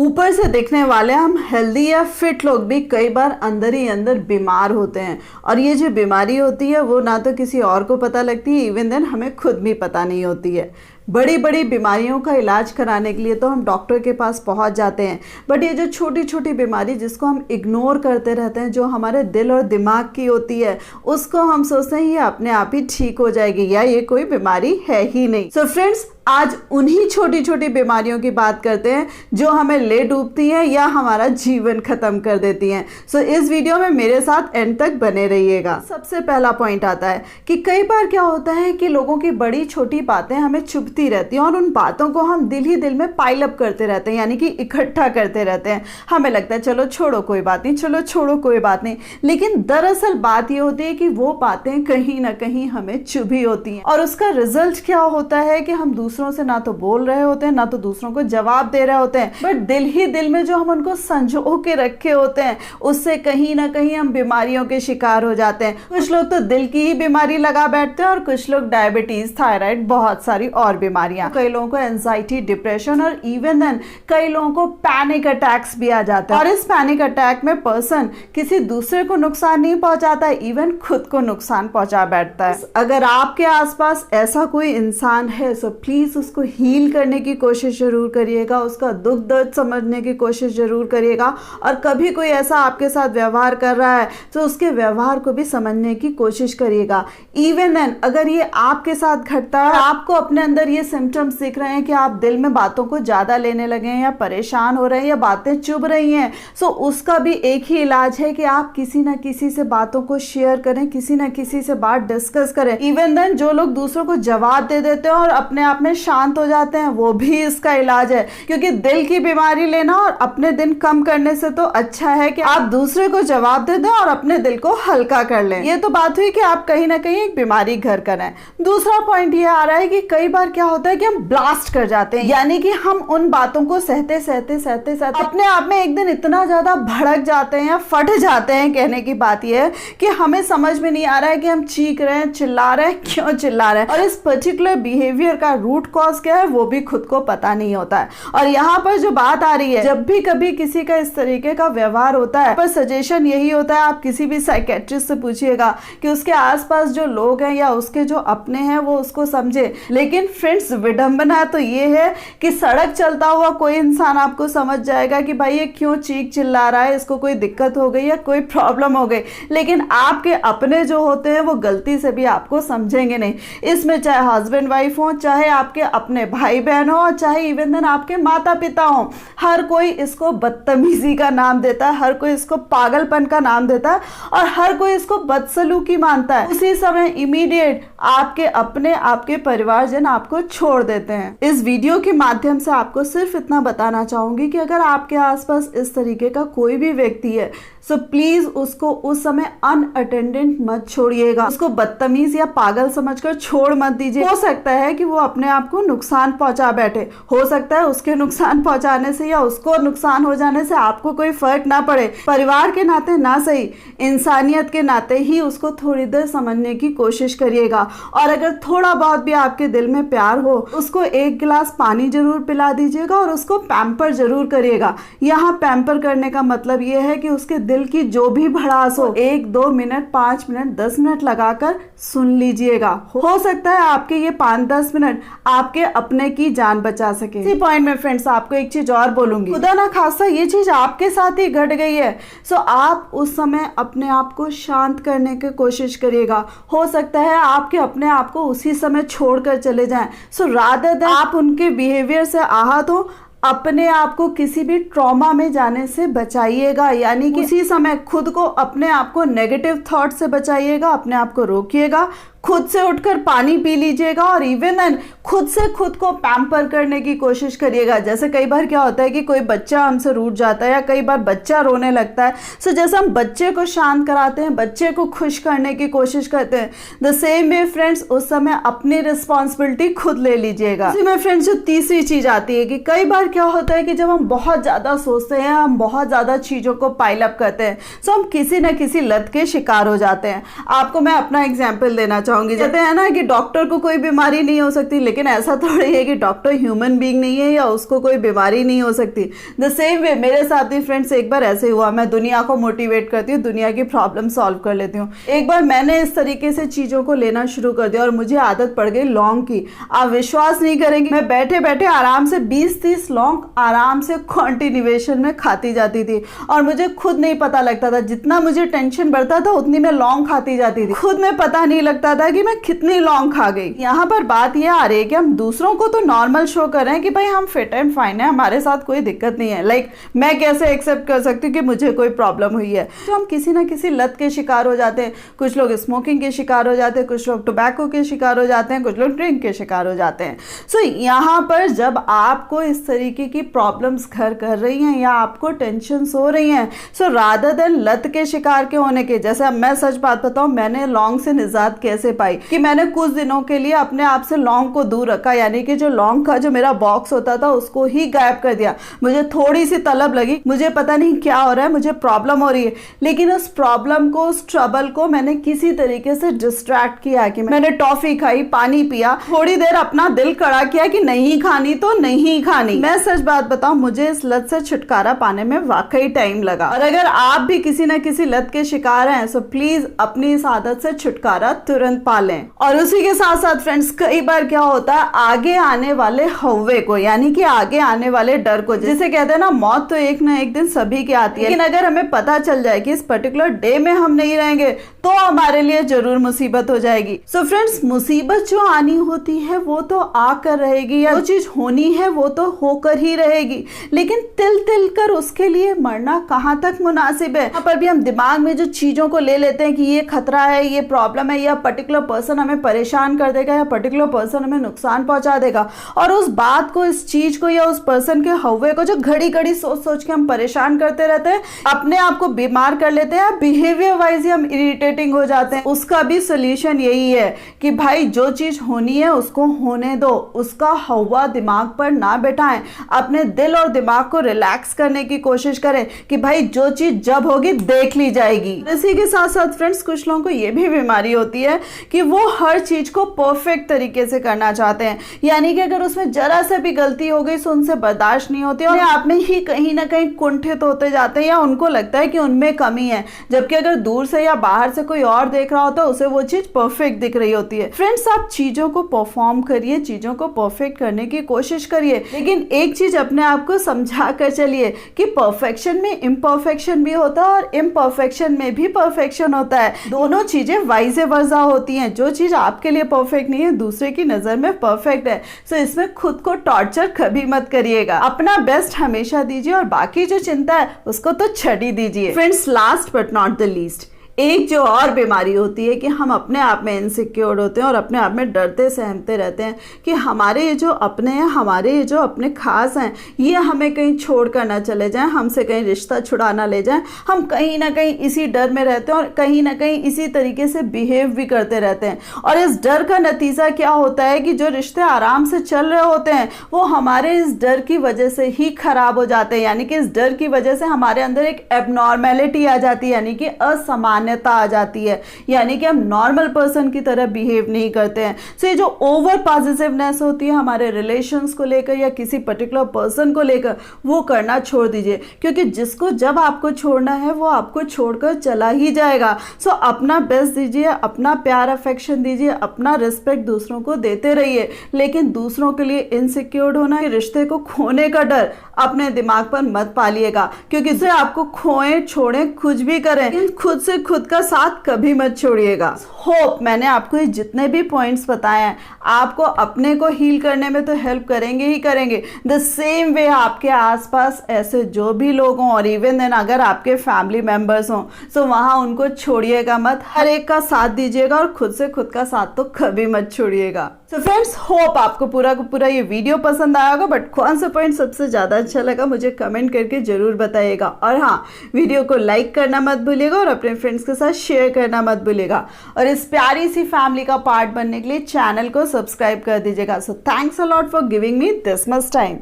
ऊपर से दिखने वाले हम हेल्दी या फिट लोग भी कई बार अंदर ही अंदर बीमार होते हैं, और ये जो बीमारी होती है वो ना तो किसी और को पता लगती है, इवन देन हमें खुद भी पता नहीं होती है। बड़ी बड़ी बीमारियों का इलाज कराने के लिए तो हम डॉक्टर के पास पहुंच जाते हैं, बट ये जो छोटी छोटी बीमारी जिसको हम इग्नोर करते रहते हैं, जो हमारे दिल और दिमाग की होती है, उसको हम सोचते हैं ये अपने आप ही ठीक हो जाएगी या ये कोई बीमारी है ही नहीं। सो फ्रेंड्स, आज उन्हीं छोटी छोटी बीमारियों की बात करते हैं जो हमें ले डूबती हैं या हमारा जीवन खत्म कर देती हैं। सो इस वीडियो में मेरे साथ एंड तक बने रहिएगा। सबसे पहला पॉइंट आता है कि कई बार क्या होता है कि लोगों की बड़ी छोटी बातें हमें चुभती रहती हैं और उन बातों को हम दिल ही दिल में पाइल अप करते रहते हैं, यानी कि इकट्ठा करते रहते हैं। हमें लगता है चलो छोड़ो कोई बात नहीं, चलो छोड़ो कोई बात नहीं, लेकिन दरअसल बात ये होती है कि वो बातें कहीं ना कहीं हमें चुभी होती हैं, और उसका रिजल्ट क्या होता है कि हम दूसरों से ना तो बोल रहे होते हैं ना तो दूसरों को जवाब दे रहे होते हैं, बट दिल ही दिल में जो हम उनको संजो के रखे होते हैं उससे कहीं ना कहीं हम बीमारियों के शिकार हो जाते हैं। कुछ लोग तो दिल की ही बीमारी लगा बैठते हैं और कुछ लोग डायबिटीज, थायराइड, बहुत सारी और बीमारियां, कई लोगों को एंजाइटी, डिप्रेशन और इवन देन कई लोगों को पैनिक अटैक्स भी आ जाता है। और इस पैनिक अटैक में पर्सन किसी दूसरे को नुकसान नहीं पहुंचाता है, इवन खुद को नुकसान पहुंचा बैठता है। अगर आपके आसपास ऐसा कोई इंसान है तो प्लीज उसको हील करने की कोशिश जरूर करिएगा, उसका दुख दर्द समझने की कोशिश जरूर करिएगा, और कभी कोई ऐसा आपके साथ व्यवहार कर रहा है तो उसके व्यवहार को भी समझने की कोशिश करिएगा। इवन देन अगर ये आपके साथ घटता है, आपको अपने अंदर ये सिम्टम्स दिख रहे हैं कि आप दिल में बातों को ज्यादा लेने लगे हैं या परेशान हो रहे हैं या बातें चुभ रही हैं, सो उसका भी एक ही इलाज है कि आप किसी ना किसी से बातों को शेयर करें, किसी ना किसी से बात डिस्कस करें। इवन देन जो लोग दूसरों को जवाब दे देते हैं और अपने आप में शांत हो जाते हैं, वो भी इसका इलाज है, क्योंकि दिल की बीमारी लेना और अपने दिन कम करने से तो अच्छा है कि आप दूसरे को जवाब दे दें और अपने दिल को हल्का कर लें। ये तो बात हुई कि आप कहीं ना कहीं एक बीमारी घर कराएं। दूसरा पॉइंट ये आ रहा है कि कई बार क्या होता है कि हम ब्लास्ट कर जाते हैं, यानी कि हम उन बातों को सहते सहते सहते सहते अपने आप में एक दिन इतना ज्यादा भड़क जाते हैं या फट जाते हैं। कहने की बात यह है कि हमें समझ में नहीं आ रहा है कि हम चीख रहे हैं, चिल्ला रहे हैं, क्यों चिल्ला रहे हैं, और इस पर्टिकुलर बिहेवियर का रूट कॉज क्या है वो भी खुद को पता नहीं होता है। और यहाँ पर जो बात आ रही है, जब भी कभी किसी का इस तरीके का व्यवहार होता है, पर सजेशन यही होता है, आप किसी भी साइकेट्रिस्ट से पूछिएगा कि उसके आसपास जो लोग हैं या उसके जो अपने हैं वो उसको समझे। लेकिन फ्रेंड्स, विडंबना तो ये है कि सड़क चलता हुआ कोई इंसान आपको समझ जाएगा कि भाई ये क्यों चीख चिल्ला रहा है, इसको कोई दिक्कत हो गई या कोई प्रॉब्लम हो गई, लेकिन आपके अपने जो होते हैं वो गलती से भी आपको समझेंगे नहीं। इसमें चाहे हस्बैंड वाइफ हो, चाहे आपके अपने भाई बहन हो, और चाहे इवन देन आपके माता पिता हो, हर कोई इसको बदतमीजी का नाम देता है, हर कोई इसको पागलपन का नाम देता है और हर कोई इसको बदसलूकी मानता है। उसी समय इमीडिएट आपके अपने, आपके परिवारजन आपको छोड़ देते हैं। इस वीडियो के माध्यम से आपको सिर्फ इतना बताना चाहूंगी कि अगर आपके आसपास इस तरीके का कोई भी व्यक्ति है, सो प्लीज उसको उस समय अनअटेंडेंट मत छोड़िएगा, उसको बदतमीज या पागल समझकर छोड़ मत दीजिए। हो सकता है कि वो अपने आप को नुकसान पहुंचा बैठे, हो सकता है उसके नुकसान पहुंचाने से या उसको नुकसान हो जाने से आपको कोई फर्क ना पड़े। परिवार के नाते ना सही, इंसानियत के नाते ही उसको थोड़ी देर समझने की कोशिश करिएगा, और अगर थोड़ा बहुत भी आपके दिल में प्यार हो, उसको एक गिलास पानी जरूर पिला दीजिएगा और उसको पैम्पर जरूर करिएगा। यहाँ पैम्पर करने का मतलब ये है कि उसके दिल की जो भी भड़ास हो 1-2 मिनट, 5 मिनट, 10 मिनट लगाकर सुन लीजिएगा। हो सकता है आपके ये 5-10 मिनट आपके अपने की जान बचा सके। इसी पॉइंट में फ्रेंड्स आपको एक चीज और बोलूंगी, खुदा ना खासा ये चीज आपके साथ ही घट गई है, सो आप उस समय अपने आप को शांत करने की कोशिश करिएगा। हो सकता है आपके अपने आप को उसी समय छोड़कर चले जाएं, सो रादर देन आप उनके बिहेवियर से आहत हो, अपने आप को किसी भी ट्रॉमा में जाने से बचाइएगा, यानी कि उसी समय खुद को, अपने आप को नेगेटिव थॉट से बचाइएगा, अपने आप को रोकिएगा, खुद से उठकर पानी पी लीजिएगा, और इवन देन खुद से खुद को पैम्पर करने की कोशिश करिएगा। जैसे कई बार क्या होता है कि कोई बच्चा हमसे रूठ जाता है या कई बार बच्चा रोने लगता है, सो जैसे हम बच्चे को शांत कराते हैं, बच्चे को खुश करने की कोशिश करते हैं, द सेम वे फ्रेंड्स उस समय अपनी रिस्पॉन्सिबिलिटी खुद ले लीजिएगा। इसी में फ्रेंड्स जो तीसरी चीज आती है कि कई बार क्या होता है कि जब हम बहुत ज्यादा सोचते हैं, हम बहुत ज्यादा चीजों को पाइल अप करते हैं, सो हम किसी न किसी लत के शिकार हो जाते हैं। आपको मैं अपना एग्जाम्पल देना चाहूंगी। कहते हैं ना कि डॉक्टर को कोई बीमारी नहीं हो सकती, लेकिन ऐसा थोड़ी है कि डॉक्टर ह्यूमन बीइंग नहीं है या उसको कोई बीमारी नहीं हो सकती। द सेम वे मेरे साथ भी फ्रेंड्स एक बार ऐसे हुआ। मैं दुनिया को मोटिवेट करती हूँ, दुनिया की प्रॉब्लम सॉल्व कर लेती हूँ। एक बार मैंने इस तरीके से चीजों को लेना शुरू कर दिया और मुझे आदत पड़ गई लौंग की। आप विश्वास नहीं करेंगे, मैं बैठे बैठे आराम से 20-30 लौंग आराम से कॉन्टिन्यूएशन में खाती जाती थी और मुझे खुद नहीं पता लगता था। जितना मुझे टेंशन बढ़ता था उतनी मैं लौंग खाती जाती थी, खुद में पता नहीं लगता था कि मैं कितनी लौंग खा गई। यहाँ पर बात यह आ रही है कि हम दूसरों को तो नॉर्मल शो कर रहे हैं कि भाई हम फिट एंड फाइन है, हमारे साथ कोई दिक्कत नहीं है। लाइक मैं कैसे एक्सेप्ट कर सकती हूँ कि मुझे कोई प्रॉब्लम हुई है। तो हम किसी ना किसी लत के शिकार हो जाते हैं। कुछ लोग स्मोकिंग के शिकार हो जाते हैं, कुछ लोग टोबैको के शिकार हो जाते हैं, कुछ लोग ड्रिंक के शिकार हो जाते हैं। सो यहाँ पर जब आपको इस तरीके की प्रॉब्लम्स घर कर रही हैं या आपको टेंशन हो रही हैं, सो रादर देन लत के शिकार के होने के, जैसे अब मैं सच बात बताऊं, मैंने लौंग से निजात कैसे पाई कि मैंने कुछ दिनों के लिए अपने आप से लौंग को दूर रखा, यानी कि जो लौंग का जो मेरा बॉक्स होता था उसको ही गायब कर दिया। मुझे थोड़ी सी तलब लगी, मुझे पता नहीं क्या हो रहा है, मुझे प्रॉब्लम हो रही है, लेकिन उस प्रॉब्लम को, उस ट्रबल को मैंने किसी तरीके से डिस्ट्रैक्ट किया कि मैंने टॉफी खाई, पानी पिया, थोड़ी देर अपना दिल कड़ा किया कि नहीं खानी तो नहीं खानी। मैं सच बात बताऊं, मुझे इस लत से छुटकारा पाने में वाकई टाइम लगा। और अगर आप भी किसी ना किसी लत के शिकार हैं सो प्लीज अपनी इस आदत से छुटकारा तुरंत पा लें। और उसी के साथ साथ फ्रेंड्स, कई बार क्या होता है, आगे आने वाले हव्वे को, यानी कि आगे आने वाले डर को, जिसे कहते हैं ना मौत तो एक ना एक दिन सभी की आती है, लेकिन अगर हमें पता चल जाए कि इस पर्टिकुलर डे में हम नहीं रहेंगे तो हमारे लिए जरूर मुसीबत हो जाएगी। सो फ्रेंड्स, मुसीबत जो आनी होती है वो तो आकर रहेगी, या जो चीज होनी है वो तो होकर ही रहेगी, लेकिन तिल तिल कर उसके लिए मरना कहाँ तक मुनासिब है। यहाँ पर भी हम दिमाग में जो चीजों को ले लेते हैं कि ये खतरा है, ये प्रॉब्लम है, या पर्टिकुलर पर्सन हमें परेशान कर देगा, या पर्टिकुलर पर्सन हमें नुकसान पहुंचा देगा, और उस बात को, इस चीज को, या उस पर्सन के हव्वे को जो घड़ी घड़ी सोच सोच के हम परेशान करते रहते हैं, अपने आप को बीमार कर लेते हैं, बिहेवियर वाइज ही हम इरिटेटिंग हो जाते हैं। उसका भी सोल्यूशन यही है कि भाई जो चीज होनी है उसको होने दो, उसका हवा दिमाग पर ना बैठाएं, अपने दिल और दिमाग को रिलैक्स करने की कोशिश करें कि भाई जो चीज जब होगी देख ली जाएगी। इसी के साथ साथ फ्रेंड्स, कुछ लोगों को ये भी बीमारी होती है कि वो हर चीज को परफेक्ट तरीके से करना चाहते हैं, यानी कि अगर उसमें जरा से भी गलती हो गई तो उनसे बर्दाश्त नहीं होती और आप में ही कहीं ना कहीं कुंठित होते जाते हैं, या उनको लगता है कि उनमें कमी है, जबकि अगर दूर से या बाहर से कोई और देख रहा होता है उसे वो चीज परफेक्ट दिख रही होती है। फ्रेंड्स, आप चीजों को परफॉर्म करिए, चीजों को परफेक्ट करने की कोशिश करिए, लेकिन एक चीज अपने आप को समझा कर चलिए कि परफेक्शन में इम्परफेक्शन भी होता है और इम्परफेक्शन में भी परफेक्शन होता है। दोनों चीजें वाइजे वर्सा होती हैं। जो चीज आपके लिए परफेक्ट नहीं है दूसरे की नजर में परफेक्ट है। सो इसमें खुद को टॉर्चर कभी मत करिएगा, अपना बेस्ट हमेशा दीजिए और बाकी जो चिंता है उसको तो छड़ ही दीजिए। Friends, last but not the least, एक जो और बीमारी होती है कि हम अपने आप में इनसिक्योर होते हैं और अपने आप में डरते सहमते रहते हैं कि हमारे ये जो अपने हैं, हमारे ये जो अपने खास हैं, ये हमें कहीं छोड़ कर ना चले जाएं, हमसे कहीं रिश्ता छुड़ा ना ले जाएं। हम कहीं ना कहीं इसी डर में रहते हैं और कहीं ना कहीं इसी तरीके से बिहेव भी करते रहते हैं। और इस डर का नतीजा क्या होता है कि जो रिश्ते आराम से चल रहे होते हैं वो हमारे इस डर की वजह से ही खराब हो जाते हैं, यानी कि इस डर की वजह से हमारे अंदर एक एबनॉर्मेलिटी आ जाती है, यानी कि असामान्य आ जाती है, यानी कि हम नॉर्मल पर्सन की तरह बिहेव नहीं करते हैं। सो ये जो ओवर पॉजिटिवनेस होती है हमारे रिलेशंस को लेकर या किसी पर्टिकुलर पर्सन को लेकर, वो करना छोड़ दीजिए, क्योंकि जिसको जब आपको छोड़ना है वो आपको छोड़कर चला ही जाएगा। सो अपना बेस्ट दीजिए, अपना प्यार अफेक्शन दीजिए, अपना रिस्पेक्ट दूसरों को देते रहिए, लेकिन दूसरों के लिए इनसिक्योर होना, रिश्ते को खोने का डर अपने दिमाग पर मत पालिएगा, क्योंकि इसे आपको खोएं, छोड़ें, कुछ भी करें, खुद से खुद का साथ कभी मत छोड़िएगा। होप मैंने आपको ये जितने भी पॉइंट्स बताए हैं आपको अपने को हील करने में तो हेल्प करेंगे ही करेंगे। द सेम वे आपके आसपास ऐसे जो भी लोग हों, और इवन देन अगर आपके फैमिली मेंबर्स हों, सो वहां उनको छोड़िएगा मत, हर एक का साथ दीजिएगा और खुद से खुद का साथ तो कभी मत छोड़िएगा। सो फ्रेंड्स, होप आपको पूरा का पूरा ये वीडियो पसंद आया होगा, बट कौन सा पॉइंट सबसे ज्यादा अच्छा लगा मुझे कमेंट करके जरूर बताइएगा। और हाँ, वीडियो को लाइक करना मत भूलिएगा और अपने फ्रेंड्स के साथ शेयर करना मत भूलिएगा, और इस प्यारी सी फैमिली का पार्ट बनने के लिए चैनल को सब्सक्राइब कर दीजिएगा। So thanks a lot for giving me this much time.